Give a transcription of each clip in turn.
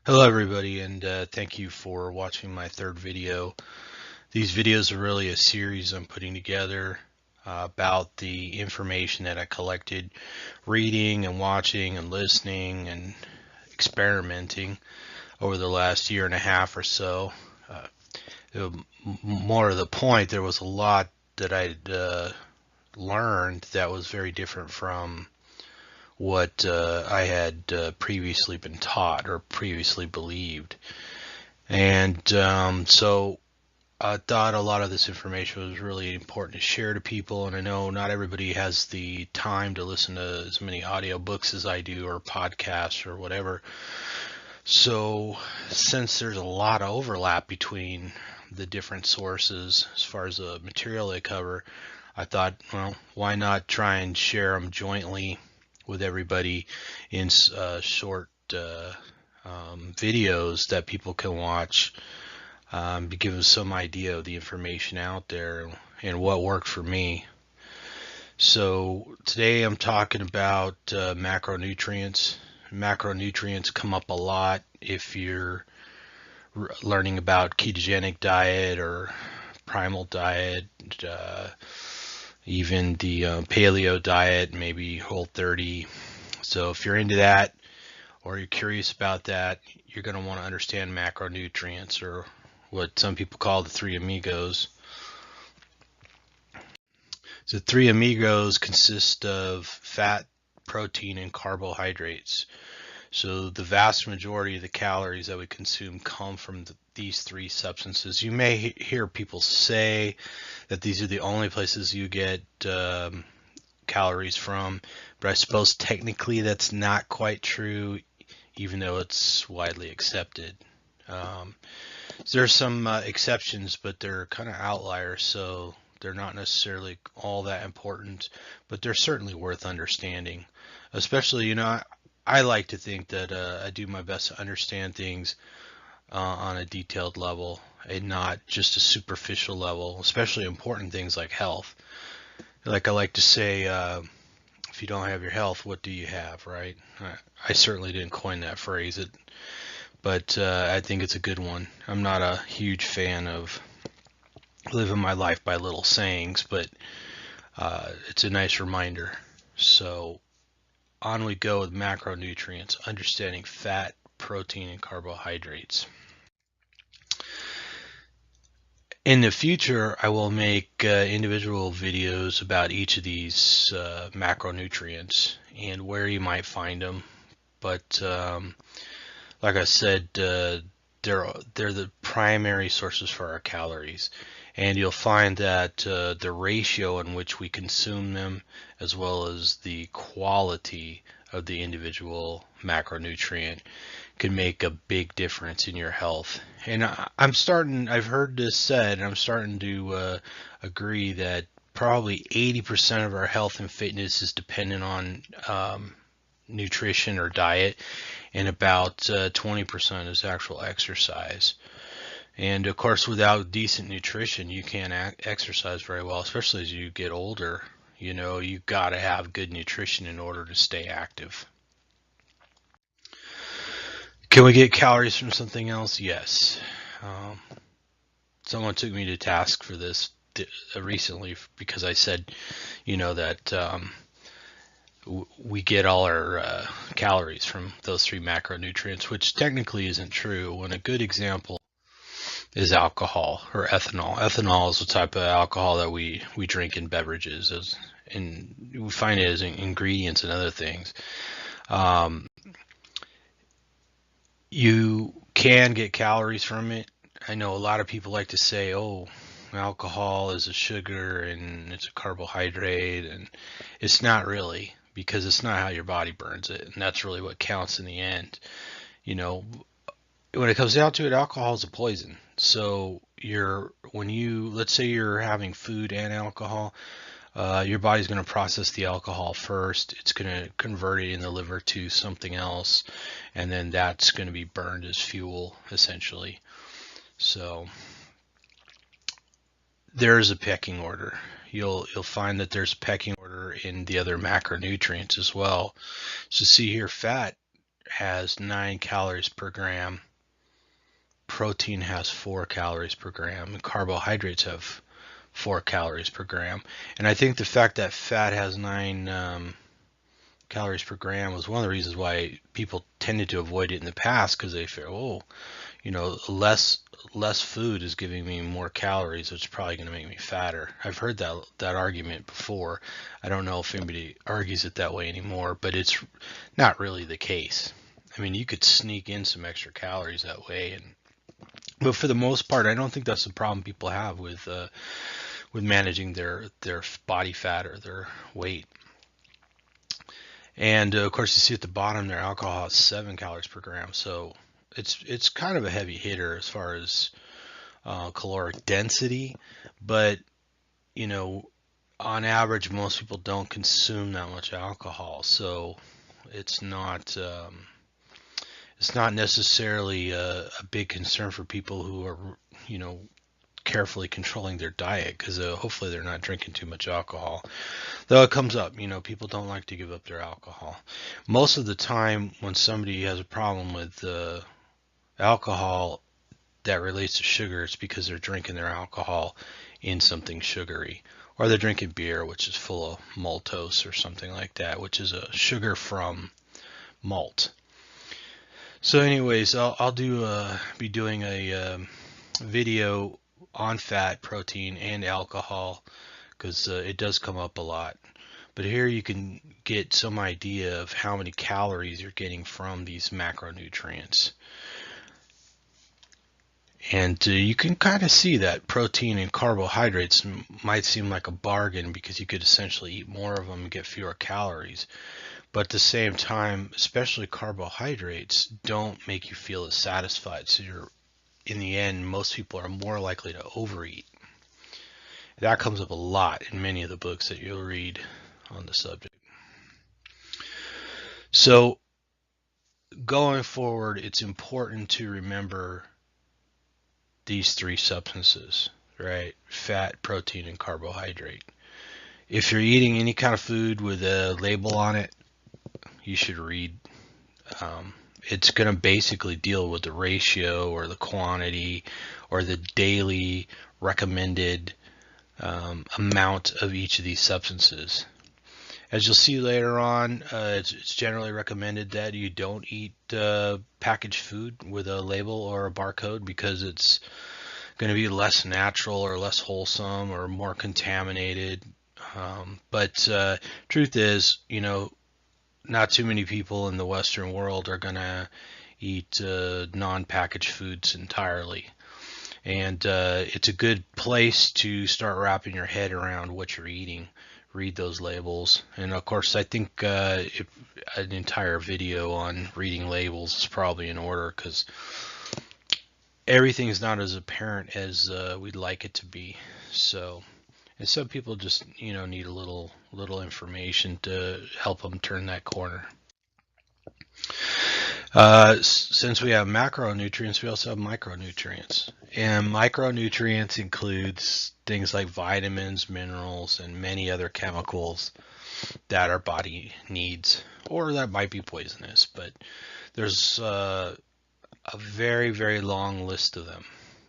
Hello everybody, and thank you for watching my third video. These videos are really a series I'm putting together about the information that I collected reading and watching and listening and experimenting over the last year and a half or so. More to the point, there was a lot that I'd learned that was very different from what I had previously been taught or previously believed. And so I thought a lot of this information was really important to share to people, and I know not everybody has the time to listen to as many audiobooks as I do, or podcasts, or whatever. So, since there's a lot of overlap between the different sources as far as the material they cover, I thought, well, why not try and share them jointly with everybody in short videos that people can watch to give them some idea of the information out there and what worked for me. So today I'm talking about macronutrients. Macronutrients come up a lot if you're learning about ketogenic diet or primal diet, even the paleo diet, maybe Whole30. So if you're into that or you're curious about that, you're going to want to understand macronutrients, or what some people call the three amigos. The three amigos consist of fat, protein, and carbohydrates. So the vast majority of the calories that we consume come from these three substances. You may hear people say that these are the only places you get calories from, but I suppose technically that's not quite true, even though it's widely accepted. There's some exceptions, but they're kind of outliers, so they're not necessarily all that important, but they're certainly worth understanding. Especially, I like to think that I do my best to understand things on a detailed level and not just a superficial level, especially important things like health. Like I like to say, if you don't have your health, what do you have, right? I certainly didn't coin that phrase. But I think it's a good one. I'm not a huge fan of living my life by little sayings, but it's a nice reminder. So on we go with macronutrients, understanding fat, protein, and carbohydrates. In the future, I will make individual videos about each of these macronutrients and where you might find them. But like I said, they're the primary sources for our calories, and you'll find that the ratio in which we consume them, as well as the quality of the individual macronutrient, can make a big difference in your health. And I've heard this said, and I'm starting to agree that probably 80% of our health and fitness is dependent on nutrition or diet, and about 20% is actual exercise. And of course, without decent nutrition, you can't exercise very well, especially as you get older. You've got to have good nutrition in order to stay active. Can we get calories from something else? Yes. Um, Someone took me to task for this recently because I said, that we get all our calories from those three macronutrients, which technically isn't true. And a good example is alcohol or ethanol. Ethanol is the type of alcohol that we drink in beverages, and we find it as ingredients and other things. Um, you can get calories from it. I know a lot of people like to say, oh, alcohol is a sugar and it's a carbohydrate, and it's not really, because it's not how your body burns it, and that's really what counts in the end. You know, when it comes down to it, alcohol is a poison. So let's say you're having food and alcohol, your body's going to process the alcohol first. It's going to convert it in the liver to something else, and then that's going to be burned as fuel, essentially. So there's a pecking order. You'll find that there's a pecking order in the other macronutrients as well. So see here, fat has 9 calories per gram. Protein has 4 calories per gram, and carbohydrates have 4 calories per gram. And I think the fact that fat has 9 calories per gram was one of the reasons why people tended to avoid it in the past, because they feel, oh, less food is giving me more calories, which is probably going to make me fatter. I've heard that argument before. I don't know if anybody argues it that way anymore, but it's not really the case. I mean, you could sneak in some extra calories that way, but for the most part, I don't think that's the problem people have with managing their body fat or their weight. And of course, you see at the bottom there, alcohol is 7 calories per gram, so it's kind of a heavy hitter as far as caloric density. But on average, most people don't consume that much alcohol, so it's not necessarily a big concern for people who are carefully controlling their diet, because hopefully they're not drinking too much alcohol. Though it comes up, people don't like to give up their alcohol. Most of the time when somebody has a problem with alcohol that relates to sugar, it's because they're drinking their alcohol in something sugary, or they're drinking beer, which is full of maltose or something like that, which is a sugar from malt. So anyways, I'll be doing a video on fat, protein, and alcohol, because it does come up a lot. But here you can get some idea of how many calories you're getting from these macronutrients. And you can kind of see that protein and carbohydrates might seem like a bargain, because you could essentially eat more of them and get fewer calories. But at the same time, especially carbohydrates don't make you feel as satisfied. So in the end, most people are more likely to overeat. That comes up a lot in many of the books that you'll read on the subject. So going forward, it's important to remember these 3 substances, right? Fat, protein, and carbohydrate. If you're eating any kind of food with a label on it, you should read. It's going to basically deal with the ratio or the quantity or the daily recommended amount of each of these substances. As you'll see later on, it's generally recommended that you don't eat packaged food with a label or a barcode, because it's going to be less natural or less wholesome or more contaminated. But truth is, not too many people in the Western world are going to eat non-packaged foods entirely. And it's a good place to start wrapping your head around what you're eating. Read those labels. And of course, I think an entire video on reading labels is probably in order, because everything's not as apparent as we'd like it to be. So, and some people just need a little information to help them turn that corner. Since we have macronutrients, we also have micronutrients. And micronutrients includes things like vitamins, minerals, and many other chemicals that our body needs, or that might be poisonous. But there's a very, very long list of them.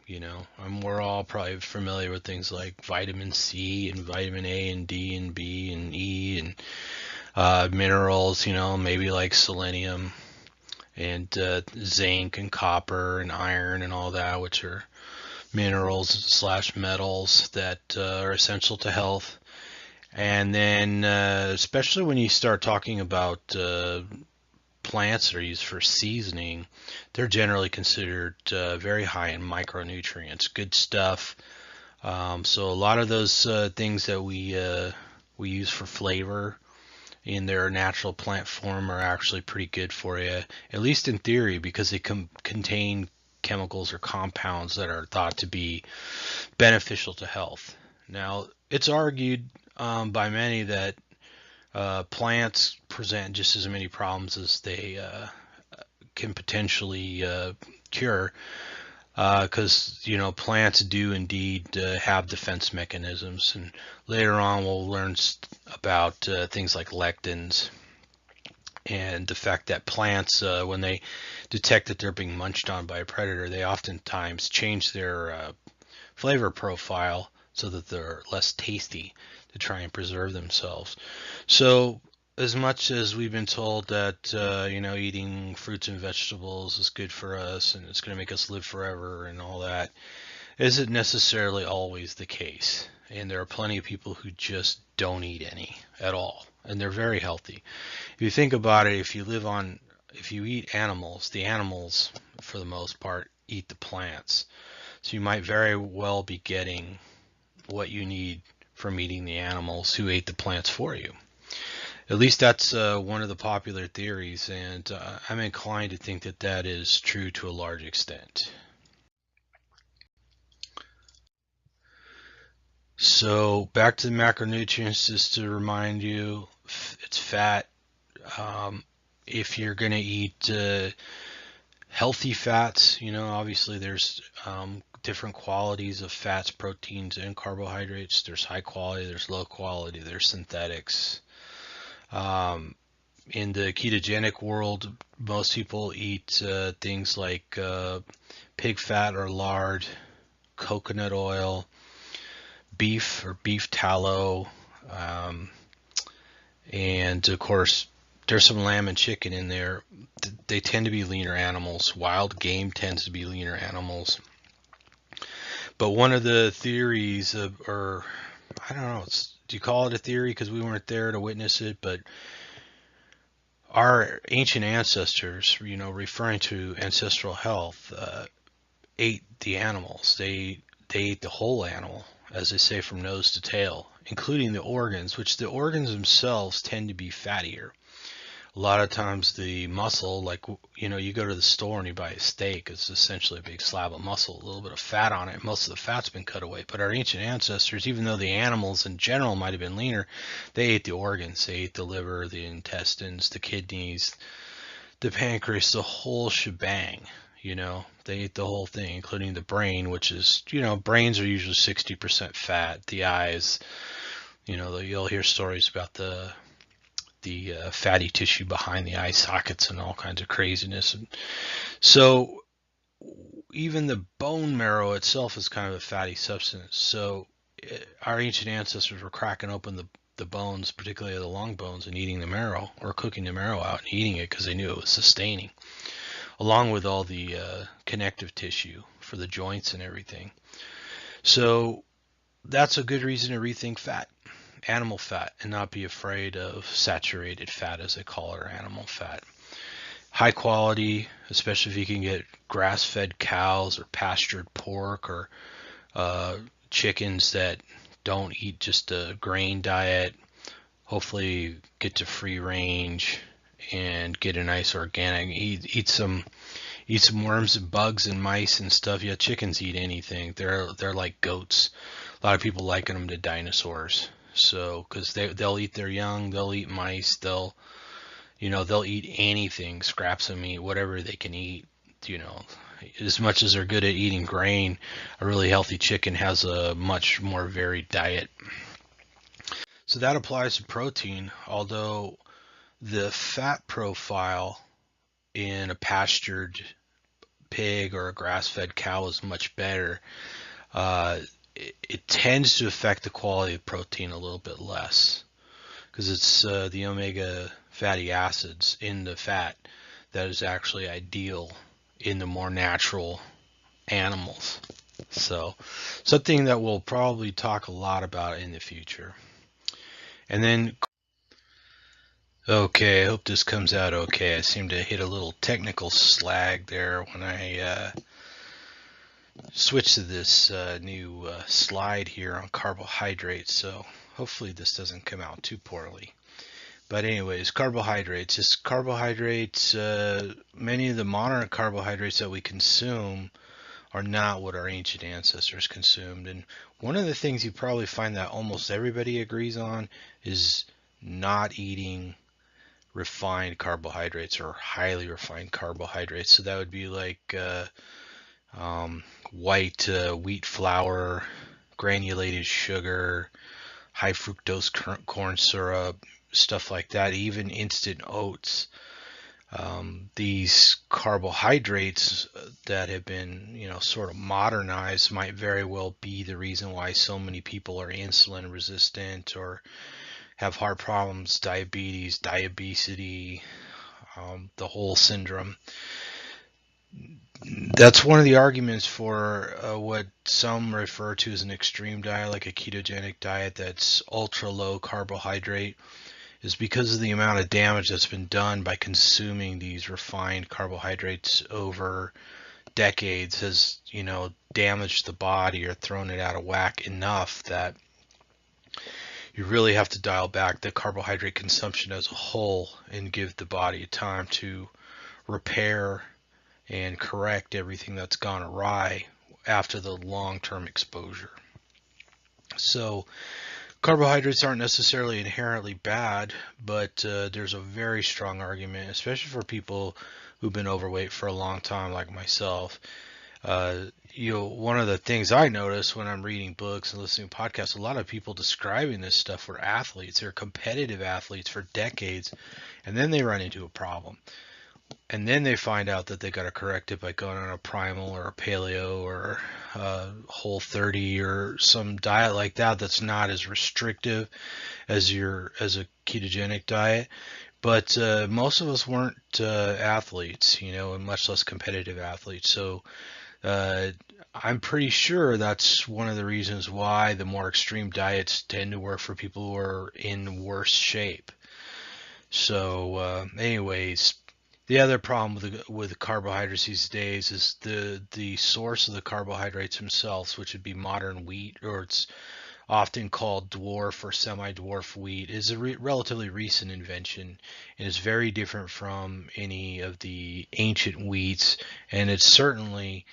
And we're all probably familiar with things like vitamin C and vitamin A and D and B and E, and minerals, maybe like selenium and zinc and copper and iron and all that, which are minerals / metals that are essential to health. And then especially when you start talking about plants that are used for seasoning, they're generally considered very high in micronutrients. Good stuff. So a lot of those things that we use for flavor in their natural plant form are actually pretty good for you, at least in theory, because they contain chemicals or compounds that are thought to be beneficial to health. Now, it's argued by many that plants present just as many problems as they can potentially cure, because plants do indeed have defense mechanisms, and later on we'll learn about things like lectins And the fact that plants, when they detect that they're being munched on by a predator, they oftentimes change their flavor profile so that they're less tasty to try and preserve themselves. So, as much as we've been told that eating fruits and vegetables is good for us and it's going to make us live forever and all that, isn't necessarily always the case. And there are plenty of people who just don't eat any at all, and they're very healthy. If you think about it, if you eat animals, the animals, for the most part, eat the plants. So you might very well be getting what you need from eating the animals who ate the plants for you. At least that's one of the popular theories, and I'm inclined to think that that is true to a large extent. So back to the macronutrients, just to remind you, it's fat. Um, if you're going to eat healthy fats, obviously there's different qualities of fats, proteins, and carbohydrates. There's high quality, there's low quality, there's synthetics. In the ketogenic world, most people eat things like pig fat or lard, coconut oil, beef or beef tallow, um, and of course, there's some lamb and chicken in there. They tend to be leaner animals. Wild game tends to be leaner animals. But one of the theories, or I don't know, do you call it a theory because we weren't there to witness it, but our ancient ancestors, referring to ancestral health, ate the animals. They ate the whole animal, as they say, from nose to tail, including the organs, which the organs themselves tend to be fattier. A lot of times the muscle, like, you go to the store and you buy a steak, it's essentially a big slab of muscle, a little bit of fat on it. Most of the fat's been cut away. But our ancient ancestors, even though the animals in general might have been leaner, they ate the organs. They ate the liver, the intestines, the kidneys, the pancreas, the whole shebang. They ate the whole thing, including the brain, which is, brains are usually 60% fat. The eyes, you'll hear stories about the fatty tissue behind the eye sockets and all kinds of craziness. And so even the bone marrow itself is kind of a fatty substance. So our ancient ancestors were cracking open the bones, particularly the long bones, and eating the marrow, or cooking the marrow out and eating it because they knew it was sustaining, along with all the connective tissue for the joints and everything. So that's a good reason to rethink fat, animal fat, and not be afraid of saturated fat, as they call it, or animal fat. High quality, especially if you can get grass-fed cows or pastured pork or chickens that don't eat just a grain diet. Hopefully get to free range and get a nice organic. Eat some worms and bugs and mice and stuff. Yeah, chickens eat anything. They're like goats. A lot of people liken them to dinosaurs. So, because they'll eat their young, they'll eat mice, they'll eat anything, scraps of meat, whatever they can eat. As much as they're good at eating grain, a really healthy chicken has a much more varied diet. So that applies to protein, although the fat profile in a pastured pig or a grass-fed cow is much better. It tends to affect the quality of protein a little bit less because it's the omega fatty acids in the fat that is actually ideal in the more natural animals. So something that we'll probably talk a lot about in the future. And then, okay, I hope this comes out okay. I seem to hit a little technical slag there when I switch to this new slide here on carbohydrates, so hopefully this doesn't come out too poorly. But anyways, carbohydrates. Many of the modern carbohydrates that we consume are not what our ancient ancestors consumed. And one of the things you probably find that almost everybody agrees on is not eating refined carbohydrates or highly refined carbohydrates. So that would be like white wheat flour, granulated sugar, high fructose corn syrup, stuff like that, even instant oats. These carbohydrates that have been, sort of modernized might very well be the reason why so many people are insulin resistant or have heart problems, diabetes, diabesity, the whole syndrome. That's one of the arguments for what some refer to as an extreme diet, like a ketogenic diet that's ultra low carbohydrate, is because of the amount of damage that's been done by consuming these refined carbohydrates over decades has, damaged the body or thrown it out of whack enough that you really have to dial back the carbohydrate consumption as a whole and give the body time to repair and correct everything that's gone awry after the long-term exposure. So carbohydrates aren't necessarily inherently bad, but there's a very strong argument, especially for people who've been overweight for a long time, like myself. One of the things I notice when I'm reading books and listening to podcasts, a lot of people describing this stuff were athletes. They're competitive athletes for decades, and then they run into a problem. And then they find out that they got to correct it by going on a primal or a paleo or a whole 30 or some diet like that that's not as restrictive as a ketogenic diet. But most of us weren't athletes, and much less competitive athletes. So I'm pretty sure that's one of the reasons why the more extreme diets tend to work for people who are in worse shape. So anyways, the other problem with carbohydrates these days is the source of the carbohydrates themselves, which would be modern wheat, or it's often called dwarf or semi-dwarf wheat, is a relatively recent invention and is very different from any of the ancient wheats. And it's certainly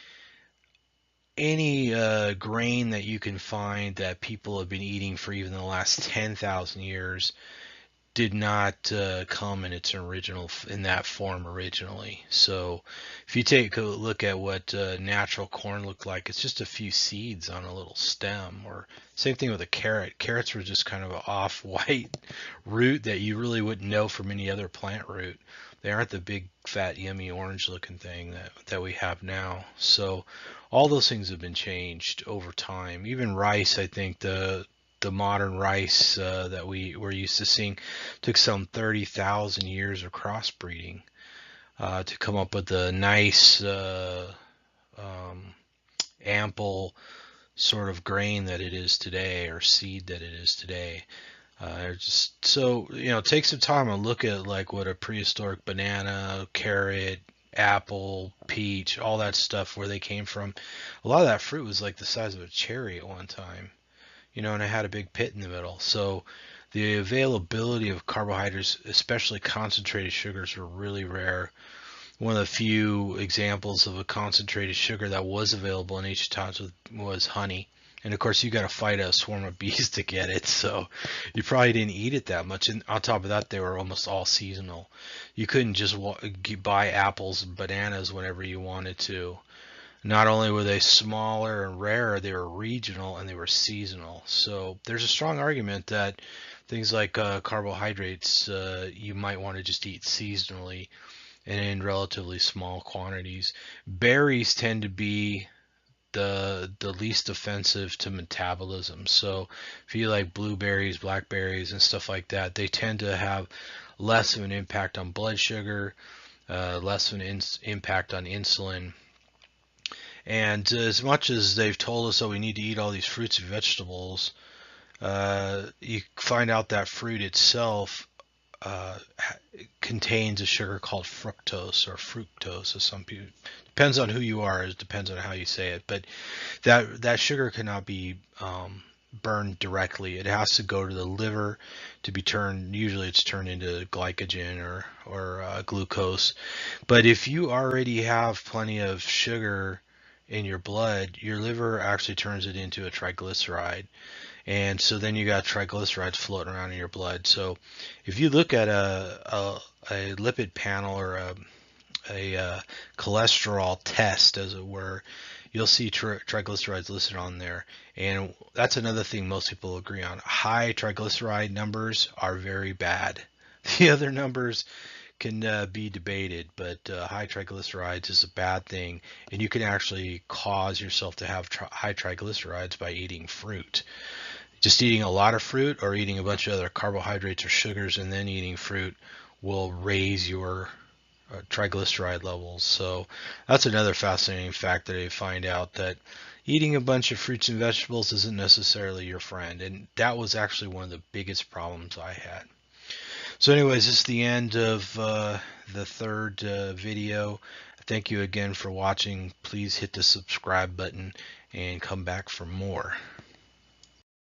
any grain that you can find that people have been eating for even the last 10,000 years did not come in that form originally. So if you take a look at what natural corn looked like, it's just a few seeds on a little stem. Or same thing with a carrot. Carrots were just kind of an off-white root that you really wouldn't know from any other plant root. They aren't the big, fat, yummy, orange-looking thing that we have now. So all those things have been changed over time. Even rice, I think the modern rice that we're used to seeing took some 30,000 years of crossbreeding to come up with a nice, ample sort of grain that it is today, or seed that it is today. Take some time and look at like what a prehistoric banana, carrot, apple, peach, all that stuff, where they came from. A lot of that fruit was like the size of a cherry at one time, and it had a big pit in the middle. So the availability of carbohydrates, especially concentrated sugars, were really rare. One of the few examples of a concentrated sugar that was available in ancient times was honey. And of course, you got to fight a swarm of bees to get it, so you probably didn't eat it that much. And on top of that, they were almost all seasonal. You couldn't just buy apples and bananas whenever you wanted to. Not only were they smaller and rarer, they were regional and they were seasonal. So there's a strong argument that things like carbohydrates you might want to just eat seasonally and in relatively small quantities. Berries tend to be the least offensive to metabolism. So if you like blueberries, blackberries, and stuff like that, they tend to have less of an impact on blood sugar, less of an impact on insulin. And as much as they've told us that we need to eat all these fruits and vegetables, you find out that fruit itself contains a sugar called fructose, or fructose, as some people. Depends on who you are. It depends on how you say it. But that sugar cannot be burned directly. It has to go to the liver to be turned. Usually, it's turned into glycogen or glucose. But if you already have plenty of sugar in your blood, your liver actually turns it into a triglyceride. And so then you got triglycerides floating around in your blood. So if you look at a lipid panel or a cholesterol test, as it were, you'll see triglycerides listed on there. And that's another thing most people agree on. High triglyceride numbers are very bad. The other numbers can be debated, but high triglycerides is a bad thing, and you can actually cause yourself to have high triglycerides by eating fruit. Just eating a lot of fruit or eating a bunch of other carbohydrates or sugars and then eating fruit will raise your triglyceride levels. So that's another fascinating fact that I find out, that eating a bunch of fruits and vegetables isn't necessarily your friend. And that was actually one of the biggest problems I had. So anyways, this is the end of the third video. Thank you again for watching. Please hit the subscribe button and come back for more.